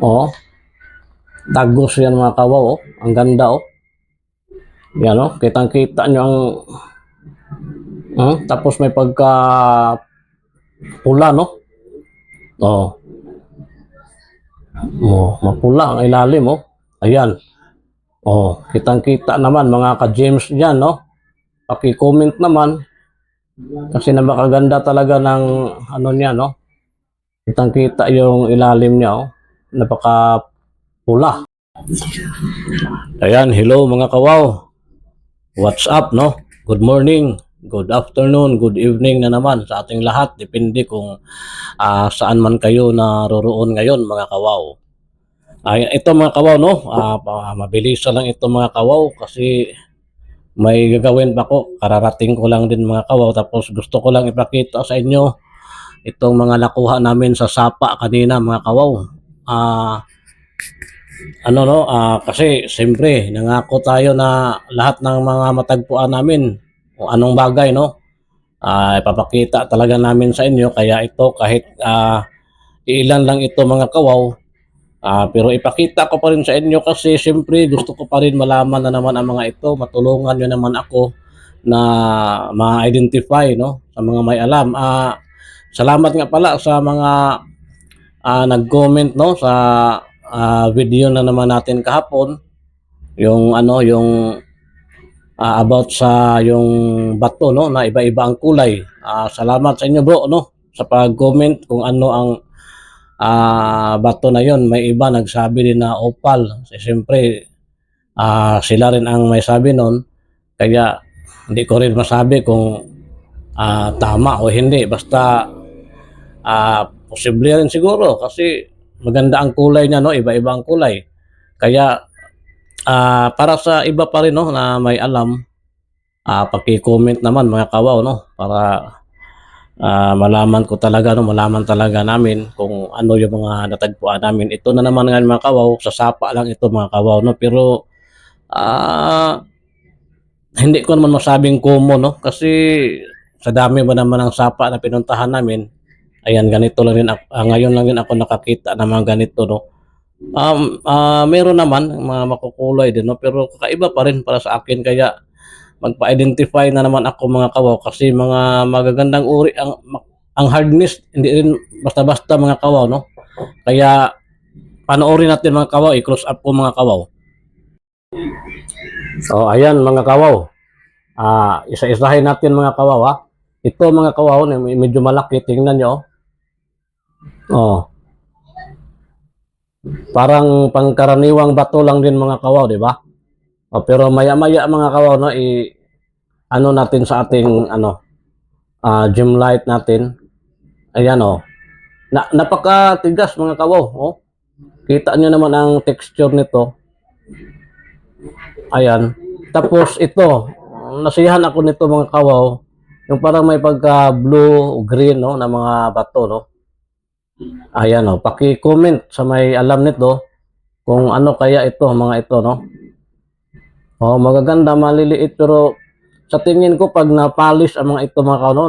Oh, dagos yan mga kawaw. Oh. Ang ganda oh. Yan oh, kitang-kita nyo ang tapos may pagka pula no. Oh. Oh, mapula ang ilalim oh. Ayan. Oh, kitang-kita naman mga ka-James diyan no. Paki-comment naman kasi napakaganda talaga ng ano niya no. Kitang-kita yung ilalim niya oh. Napaka pula. Ayan, hello mga kawaw. What's up no? Good morning, good afternoon, good evening na naman sa ating lahat. Depende kung saan man kayo naroroon ngayon mga kawaw. Ito mga kawaw no, mabilis lang ito mga kawaw kasi may gagawin pa ko. Kararating ko lang din mga kawaw tapos gusto ko lang ipakita sa inyo itong mga nakuha namin sa sapa kanina mga kawaw. Kasi siyempre nangako tayo na lahat ng mga matagpuan namin kung anong bagay no, ipapakita talaga namin sa inyo. Kaya ito kahit ilan lang ito mga kawaw, pero ipakita ko pa rin sa inyo kasi siyempre gusto ko pa rin malaman na naman ang mga ito. Matulungan nyo naman ako na ma-identify no, sa mga may alam. Salamat nga pala sa mga nag-comment no sa video na naman natin kahapon, yung about sa yung bato no na iba-iba ang kulay. Salamat sa inyo bro no sa pag-comment kung ano ang bato na yon. May iba nagsabi din na opal. Siyempre sila rin ang may sabi nun, kaya hindi ko rin masabi kung tama o hindi. Basta posible rin siguro kasi maganda ang kulay niya no, iba-iba ang kulay. Kaya para sa iba pa rin no na may alam, paki-comment naman mga kawaw no para malaman ko talaga no, malaman talaga namin kung ano yung mga natagpuan namin. Ito na naman nga mga kawaw, sa sapa lang ito mga kawaw no, pero hindi ko naman masabing common no kasi sa dami ba naman ng sapa na pinuntahan namin. Ayan, ganito lang rin ngayon lang din ako nakakita ng mga ganito no. Meron naman mga makukulay din no, pero kakaiba pa rin para sa akin. Kaya magpa-identify na naman ako mga kawaw kasi mga magagandang uri ang hardness, hindi rin basta-basta mga kawaw no. Kaya panoorin natin mga kawaw, i-close up ko mga kawaw. So ayan mga kawaw, isa-isahin natin mga kawaw ha. Ito mga kawaw, medyo malaki, tingnan nyo. Oh. Parang pangkaraniwang bato lang din mga kawaw, di ba? Pero maya-maya mga kawaw no, ano natin sa ating gem light natin. Ayan oh. Napakatigas mga kawaw, oh. Kita nyo naman ang texture nito. Ayan. Tapos ito, nasiyahan ako nito mga kawaw, yung parang may pagka blue, green no na mga bato no. Ayan o, paki-comment sa may alam nito kung ano kaya ito, mga ito no. Magaganda, maliliit, pero sa tingin ko pag na-polish ang mga ito mga kaw no,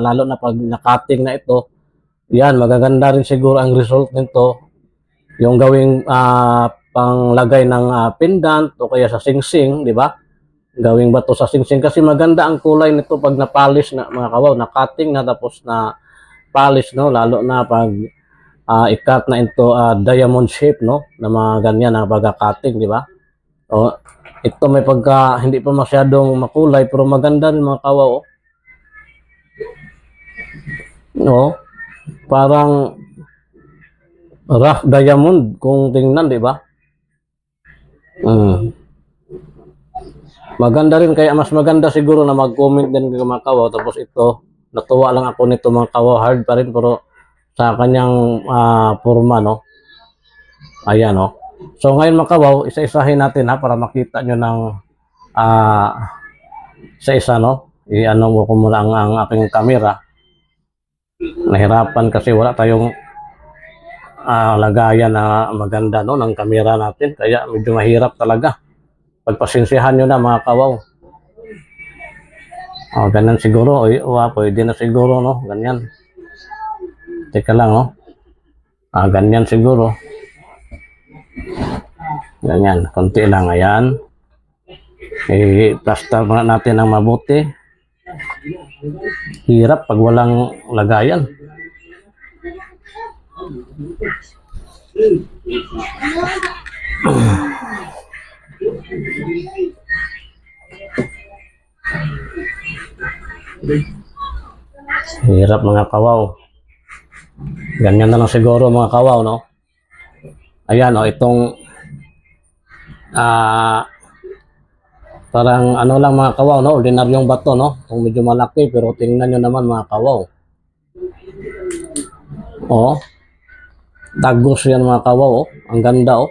lalo na pag na-cutting na ito, yan, magaganda rin siguro ang result nito. Yung gawing panglagay ng pendant o kaya sa singsing, di ba? Gawing bato sa singsing kasi maganda ang kulay nito pag na-polish na mga kawaw, na-cutting na tapos na polish no, lalo na pag i-cut na into diamond shape no, na mga ganyan na pagka-cutting, di ba? Ito may pagka hindi pa masyadong makulay pero maganda rin mga kawaw. No, parang rough diamond kung tingnan, di ba? Maganda rin, kaya mas maganda siguro na mag-comment din mga kawaw. Tapos ito, natuwa lang ako nito mga kawaw, hard pa rin pero sa kanyang forma no. Ayan no. So ngayon mga kawaw, isa-isahin natin ha para makita nyo ng isa-isa no. I-ano ko muna ang aking camera. Nahirapan kasi wala tayong lagayan na maganda no ng camera natin, kaya medyo mahirap talaga. Pagpasensyahan nyo na mga kawaw. Ganyan siguro. Pwede na siguro no, ganyan. Teka lang no. Ganyan siguro. Ganyan, konti lang. Ayan. I-plaster muna natin ng mabuti. Hirap pag walang lagayan. Hirap mga kawaw. Ganyan na lang siguro mga kawaw, no? Ayan, oh, itong parang ano lang mga kawaw, no? Ordinaryong bato, no? Itong medyo malaki, pero tingnan nyo naman mga kawaw. Oh, tagos yan mga kawaw, oh. Ang ganda, oh.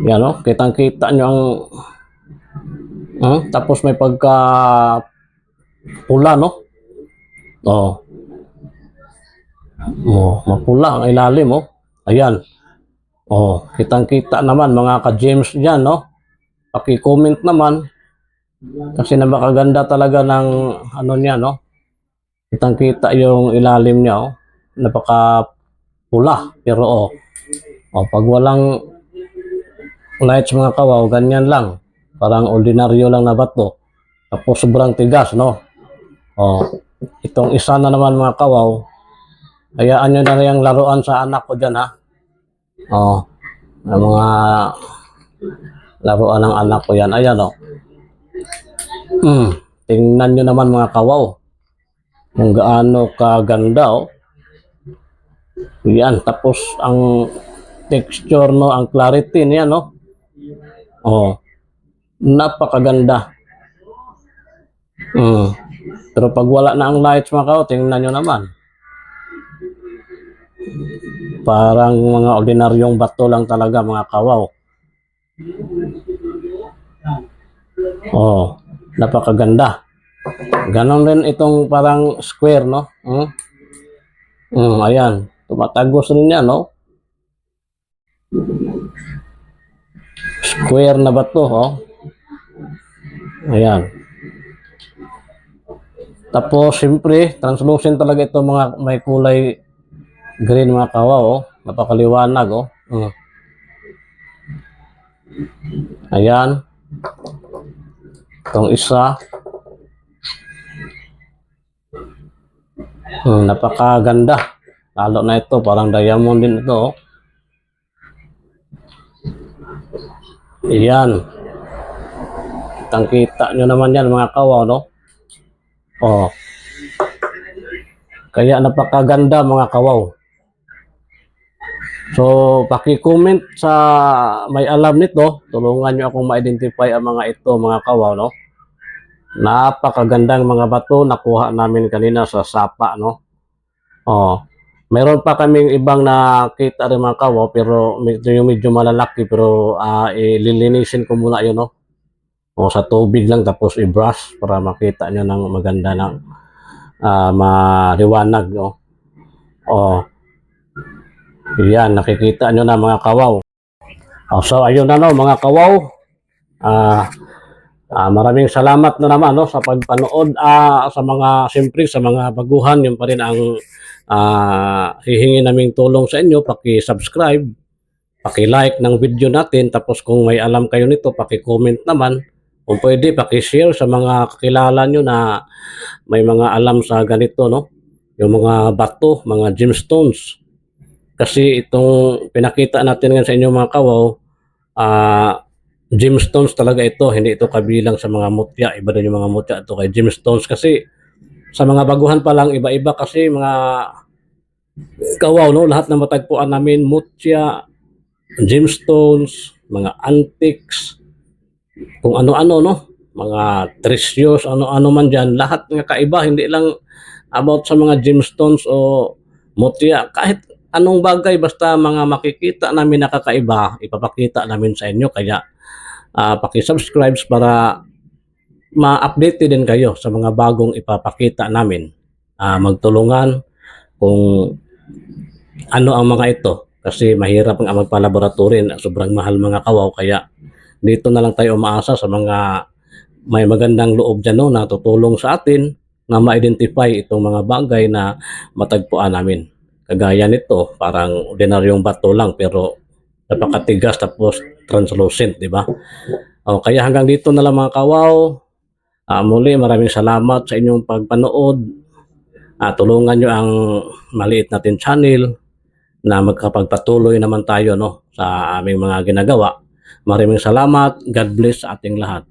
Yan, oh. Kitang-kita nyo ang tapos may pagka pula, no? Oh. Oh, mapula ang ilalim, oh. Ayan. Oh, kitang-kita naman mga ka-James diyan, no? Paki-comment naman kasi napakaganda talaga ng ano niya, no? Kitang-kita yung ilalim niya, oh. Napaka-pula, pero oh. Oh, pag walang lights mga kawaw, ganyan lang. Parang ordinaryo lang na bato. Tapos sobrang tigas, no? Oh, itong isa na naman mga kawaw, hayaan nyo na yung laruan sa anak ko dyan, ha? Oh, ang mga laruan ng anak ko yan. Ayan, oh. Tingnan nyo naman mga kawaw. Kung gaano kaganda, oh. Yan, tapos ang texture, no, ang clarity niya, no? Oh, napakaganda. Pero pag wala na ang lights mga kawaw, tingnan nyo naman. Parang mga ordinaryong bato lang talaga mga kawaw. Oh, napakaganda. Ganon rin itong parang square, no? Ayan, tumatagos rin yan, no? Square na bato, oh. Ayan. Tapos, siyempre, translucent talaga ito mga may kulay green mga kawaw, oh. Napakaliwanag, oh. Ayan. Itong isa. Napakaganda. Lalo na ito, parang diamond din ito, oh. Ayan. Kitang-kita nyo naman yan mga kawaw, no? Oh. Kaya napakaganda mga kawaw. So, paki-comment sa may alam nito, tulungan nyo akong ma-identify ang mga ito mga kawaw, no? Napakagandang mga bato nakuha namin kanina sa sapa, no? Oh. Meron pa kaming ibang nakita rin mga kawaw, pero medyo malalaki, pero ililinisin ko muna yun, no? O sa tubig lang, tapos i-brush para makita nyo ng maganda ng maliwanag, no? Oh. Yan, nakikita nyo na mga kawaw. So, ayun na, no, mga kawaw. Maraming salamat na naman, no, sa pagpanood. Sa mga, siyempre, sa mga baguhan, yun pa rin ang hihingi naming tulong sa inyo. Paki-subscribe, paki-like ng video natin. Tapos kung may alam kayo nito, paki-comment naman. Kung pwede, paki-share sa mga kakilala nyo na may mga alam sa ganito, no? Yung mga bato, mga gemstones. Kasi itong pinakita natin ngayon sa inyo mga kawaw, gemstones talaga ito, hindi ito kabilang sa mga mutya. Iba din yung mga mutya ito kay gemstones. Kasi sa mga baguhan pa lang, iba-iba kasi mga kawaw, no? Lahat na matagpuan namin, mutya, gemstones, mga antiques, kung ano-ano, no? Mga treasures, ano-ano man dyan. Lahat nga kaiba, hindi lang about sa mga gemstones o mutya. Kahit anong bagay, basta mga makikita namin nakakaiba, ipapakita namin sa inyo. Kaya paki-subscribe para ma-update din kayo sa mga bagong ipapakita namin. Magtulungan kung ano ang mga ito. Kasi mahirap nga magpa-laboratory, sobrang mahal mga kawaw. Kaya dito na lang tayo umaasa sa mga may magandang loob dyan, no, na tutulong sa atin na ma-identify itong mga bagay na matagpuan namin. Kagaya nito, parang ordinaryong bato lang pero napakatigas tapos translucent, di ba? O, kaya hanggang dito na lang mga kawaw. Muli maraming salamat sa inyong pagpanood. Tulungan nyo ang maliit natin channel na magkapagpatuloy naman tayo, no, sa aming mga ginagawa. Maraming salamat. God bless sa ating lahat.